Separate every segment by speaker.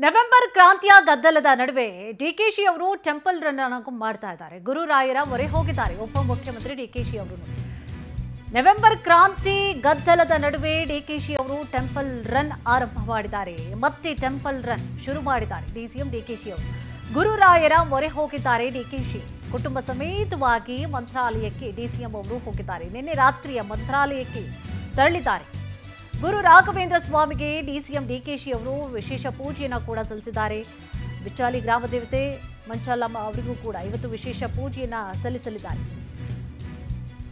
Speaker 1: November ಕ್ರಾಂತಿಯ ಗದ್ದಲದ ನಡುವೆ ಡಿಕೆಶಿ ಅವರು ಟೆಂಪಲ್ ರನ್ ಅನ್ನು ಮಾಡ್ತಾ ಇದ್ದಾರೆ. ಗುರುರಾಯರ ಮೊರೆ ಹೋಗಿದ್ದಾರೆ ಉಪಮುಖ್ಯಮಂತ್ರಿ ಡಿಕೆಶಿ ಅವರು. ನವೆಂಬರ್ ಕ್ರಾಂತಿ ಗದ್ದಲದ ನಡುವೆ ಡಿಕೆಶಿ ಅವರು ಟೆಂಪಲ್ ರನ್ ಆರಂಭ ಮಾಡಿದ್ದಾರೆ. ಮತ್ತೆ ಟೆಂಪಲ್ ರನ್ ಶುರು ಮಾಡಿದ್ದಾರೆ ಡಿಸಿಎಂ ಡಿಕೆಶಿ ಅವರು. ಗುರುರಾಯರ ಮೊರೆ ಹೋಗಿದ್ದಾರೆ ಡಿಕೆಶಿ. ಕುಟುಂಬ ಸಮೇತವಾಗಿ ಮಂತ್ರಾಲಯಕ್ಕೆ ಡಿಸಿಎಂ ಅವರು ಹೋಗಿದ್ದಾರೆ. ನಿನ್ನೆ ರಾತ್ರಿಯ ಮಂತ್ರಾಲಯಕ್ಕೆ ತೆರಳಿದ್ದಾರೆ. ಗುರು ರಾಘವೇಂದ್ರ ಸ್ವಾಮಿಗೆ ಡಿಸಿಎಂ ಡಿಕೆಶಿ ಅವರು ವಿಶೇಷ ಪೂಜೆಯನ್ನು ಕೂಡ ಸಲ್ಲಿಸಿದ್ದಾರೆ. ಬಿಚ್ಚಾಲಿ ಗ್ರಾಮ ದೇವತೆ ಮಂಚಾಲಮ್ಮ ಅವರಿಗೂ ಕೂಡ ಇವತ್ತು ವಿಶೇಷ ಪೂಜೆಯನ್ನು ಸಲ್ಲಿಸಲಿದ್ದಾರೆ.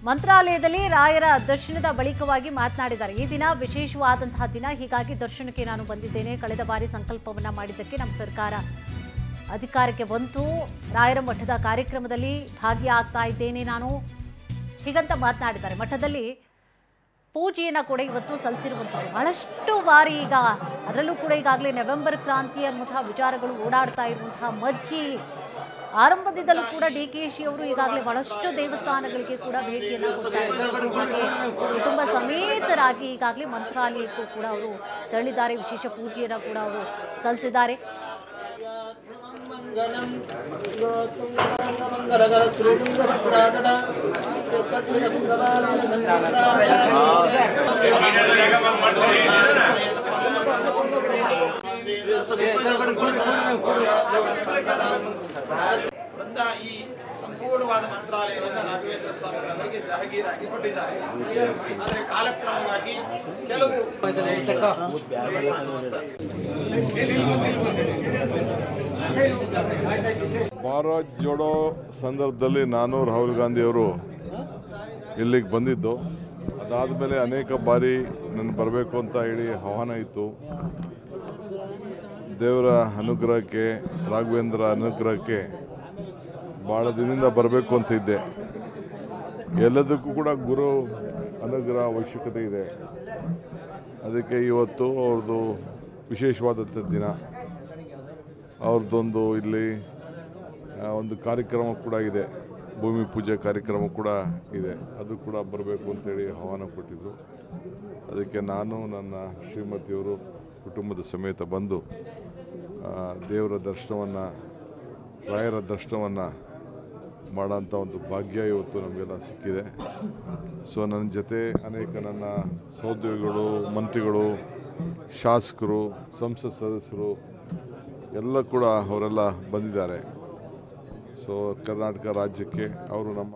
Speaker 1: ಮಂತ್ರಾಲಯದಲ್ಲಿ ರಾಯರ ದರ್ಶನದ ಬಳಿಕವಾಗಿ ಮಾತನಾಡಿದ್ದಾರೆ. ಈ ದಿನ ವಿಶೇಷವಾದಂತಹ ದಿನ, ಹೀಗಾಗಿ ದರ್ಶನಕ್ಕೆ ನಾನು ಬಂದಿದ್ದೇನೆ. ಕಳೆದ ಬಾರಿ ಸಂಕಲ್ಪವನ್ನ ಮಾಡಿದ್ದಕ್ಕೆ ನಮ್ಮ ಸರ್ಕಾರ ಅಧಿಕಾರಕ್ಕೆ ಬಂತು. ರಾಯರ ಮಠದ ಕಾರ್ಯಕ್ರಮದಲ್ಲಿ ಭಾಗಿಯಾಗ್ತಾ ಇದ್ದೇನೆ ನಾನು, ಹೀಗಂತ ಮಾತನಾಡಿದ್ದಾರೆ. ಮಠದಲ್ಲಿ ಪೂಜೆಯನ್ನು ಕೂಡ ಇವತ್ತು ಸಲ್ಲಿಸಿರುವಂಥದ್ದು. ಬಹಳಷ್ಟು ಬಾರಿ ಈಗ ಅದರಲ್ಲೂ ಕೂಡ ಈಗಾಗಲೇ ನವೆಂಬರ್ ಕ್ರಾಂತಿ ಅನ್ನುವಂತಹ ವಿಚಾರಗಳು ಓಡಾಡ್ತಾ ಇರುವಂತಹ ಮಧ್ಯೆ ಆರಂಭದಿಂದಲೂ ಕೂಡ ಡಿಕೆಶಿ ಅವರು ಈಗಾಗಲೇ ಬಹಳಷ್ಟು ದೇವಸ್ಥಾನಗಳಿಗೆ ಕೂಡ ಭೇಟಿಯನ್ನು ಕೊಡ್ತಾ ಇದ್ದಾರೆ. ಹಾಗೆ ಕುಟುಂಬ ಸಮೇತರಾಗಿ ಈಗಾಗಲೇ ಮಂತ್ರಾಲಯಕ್ಕೂ ಕೂಡ ಅವರು ತೆರಳಿದ್ದಾರೆ. ವಿಶೇಷ ಪೂಜೆಯನ್ನು ಕೂಡ ಅವರು ಸಲ್ಲಿಸಿದ್ದಾರೆ.
Speaker 2: ಈ ಸಂಪೂರ್ಣವಾದ ಮಂತ್ರಾಲಯವನ್ನು ರಾಘವೇಂದ್ರ ಸ್ವಾಮಿಗಳವರಿಗೆ ಜಹಗೀರಾಗಿ ಕೊಟ್ಟಿದ್ದಾರೆ. ಆದರೆ ಕಾಲಕ್ರಮವಾಗಿ ಕೆಲವು
Speaker 3: ಭಾರತ್ ಜೋಡೋ ಸಂದರ್ಭದಲ್ಲಿ ನಾನು ರಾಹುಲ್ ಗಾಂಧಿಯವರು ಇಲ್ಲಿಗೆ ಬಂದಿದ್ದು. ಅದಾದಮೇಲೆ ಅನೇಕ ಬಾರಿ ನಾನು ಬರಬೇಕು ಅಂತ ಹೇಳಿ ಆಹ್ವಾನ ಇತ್ತು. ದೇವರ ಅನುಗ್ರಹಕ್ಕೆ, ರಾಘವೇಂದ್ರ ಅನುಗ್ರಹಕ್ಕೆ ಭಾಳ ದಿನದಿಂದ ಬರಬೇಕು ಅಂತ ಇದ್ದೆ. ಎಲ್ಲದಕ್ಕೂ ಕೂಡ ಗುರು ಅನುಗ್ರಹ ಅವಶ್ಯಕತೆ ಇದೆ. ಅದಕ್ಕೆ ಇವತ್ತು ಅವ್ರದ್ದು ವಿಶೇಷವಾದಂಥ ದಿನ. ಅವ್ರದ್ದೊಂದು ಇಲ್ಲಿ ಒಂದು ಕಾರ್ಯಕ್ರಮ ಕೂಡ ಇದೆ, ಭೂಮಿ ಪೂಜೆ ಕಾರ್ಯಕ್ರಮ ಕೂಡ ಇದೆ. ಅದು ಕೂಡ ಬರಬೇಕು ಅಂತೇಳಿ ಆಹ್ವಾನ ಕೊಟ್ಟಿದ್ದರು. ಅದಕ್ಕೆ ನಾನು ನನ್ನ ಶ್ರೀಮತಿಯವರು ಕುಟುಂಬದ ಸಮೇತ ಬಂದು ದೇವರ ದರ್ಶನವನ್ನು, ರಾಯರ ದರ್ಶನವನ್ನು ಮಾಡೋಂಥ ಒಂದು ಭಾಗ್ಯ ಇವತ್ತು ನಮಗೆಲ್ಲ ಸಿಕ್ಕಿದೆ. ಸೊ ನನ್ನ ಜೊತೆ ಅನೇಕ ನನ್ನ ಸಹೋದ್ಯೋಗಿಗಳು, ಮಂತ್ರಿಗಳು, ಶಾಸಕರು, ಸಂಸತ್ ಸದಸ್ಯರು ಎಲ್ಲ ಕೂಡ ಅವರೆಲ್ಲ ಬಂದಿದ್ದಾರೆ. ಸೊ ಕರ್ನಾಟಕ ರಾಜ್ಯಕ್ಕೆ ಅವರು ನಮ್ಮ